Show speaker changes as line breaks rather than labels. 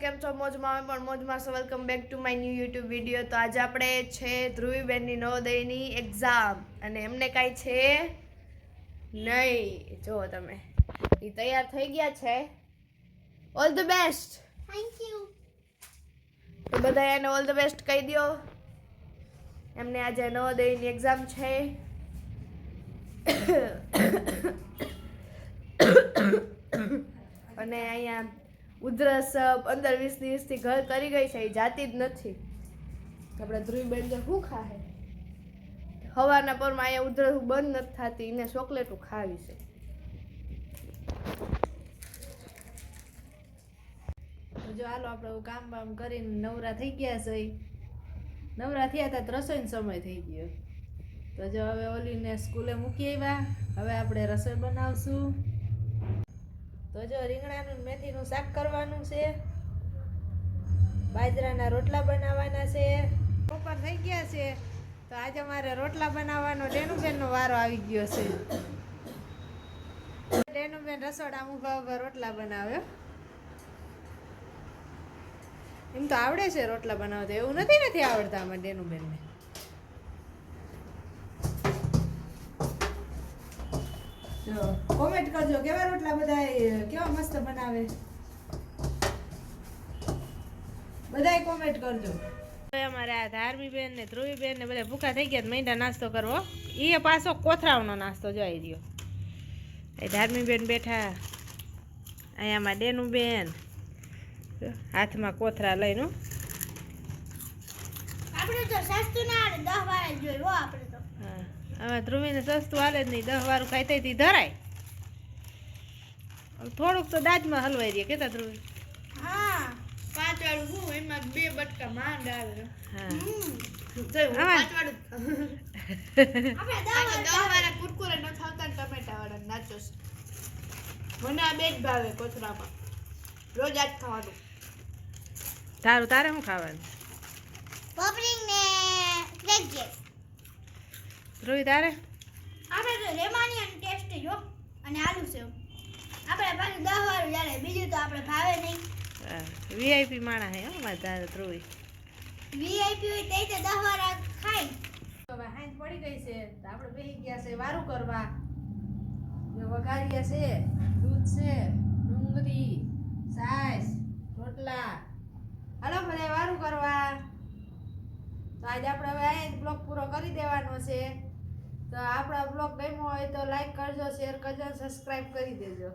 કેમ છો? મોજમાં પણ મોજમાં છો. Welcome back to my new YouTube video. તો આજે આપણે છે ધ્રુવીબેનની નવોદયની એક્ઝામ અને એમને કાંઈ છે નહીં. જુઓ તમે, એ તૈયાર થઈ ગયા છે. All the best.
Thank you.
તો બધા એને ઓલ ધ બેસ્ટ કહી દો. એમને આજે નવોદયની એક્ઝામ છે. અને અહીંયા ઉધરસ 15-20 દિવસથી ઘર કરી ગઈ છે, એ જાતી જ નથી. આપણે ધ્રુવીબેન જો શું ખાહે સવારના પરમાં અહીંયા ઉધરસ બંધ નથી થતી, એને ચોકલેટું ખાવી છે. જો હાલો આપણે કામ બામ કરીને નવરા થઈ ગયા છે. નવરા થયા હતા તો રસોઈનો સમય થઈ ગયો. તો જો હવે ઓલીને સ્કૂલે મૂકી આવ્યા. હવે આપણે રસોઈ બનાવશું. તો જો રીંગણાનું મેથીનું શાક કરવાનું છે, બાજરાના રોટલા બનાવવાના છે. બપોર થઈ ગયા છે તો આજે મારે રોટલા બનાવવાનો ડેનુબેનનો વારો આવી ગયો છે. ડેનુબેન રસોડા ઊભા ઊભા રોટલા બનાવ્યો. એમ તો આવડે છે રોટલા બનાવતા, એવું નથી આવડતા આમાં ડેનુબેનને. જો કોમેન્ટ કરજો કેવા રોટલા બધા કેવા મસ્ત બનાવે, બધાય કોમેન્ટ કરજો. અમારે આ ધાર્મીબેન ને ધ્રુવીબેન ને બધા ભૂખા થઈ ગયા, મૈંડા નાસ્તો કરવો. એ પાછો કોથરાવનો નાસ્તો જોઈ રહ્યો. એ ધાર્મીબેન બેઠા, અહીંયામાં ડેનુબેન હાથમાં કોથરા લઈને.
આપણે તો સસ્તું ના આવે, 10 વાર જ જોઈ હો આપણે તો.
હા, હવે ધ્રુવીને સસ્તું હાલે જ નહીં, 10 વારું ખાઈ થઈ ધરાય. થોડુંક તો દાજમાં હલવાઈ દે કેતા ધ્રુવી.
હા
5 વાળું હું એમાં 2 બટકા માંડ આવે. હા
આપણે 10
વાળા કુરકુરે ન ખાવતા ને ટમેટા વાળા નાચોસ. મને આ બે જ ભાવે કોથરામાં, રોજ આજ ખાવાનું. તારે શું ખાવાનું?
પોપરિંગ ને ક્રેકજેક.
ધ્રુવી તારે?
આપણે તો રેમાનિયન ટેસ્ટ જો અને આલુ સેવ. આપણે પાછું 10 વાળું ચાલે, બીજું તો આપણે ભાવે નહીં.
વીઆઈપી માણા હે હો મારે તારે ધ્રુવી.
વીઆઈપી હોય તે 10 વાર ખાય.
હવે હાંજ પડી ગઈ છે તો આપણે બેસી ગયા છે વારું કરવા. જો વઘારિયા છે, દૂધ છે, ડુંગળી, છાશ, રોટલા. હાલો બધા વારું કરવા. તો આજે આપણે હવે અહીં બ્લોગ પૂરો કરી દેવાનો છે. તો આપણા બ્લોગ ગમ્યો હોય તો લાઈક કરજો, શેર કરજો, સબસ્ક્રાઈબ કરી દેજો.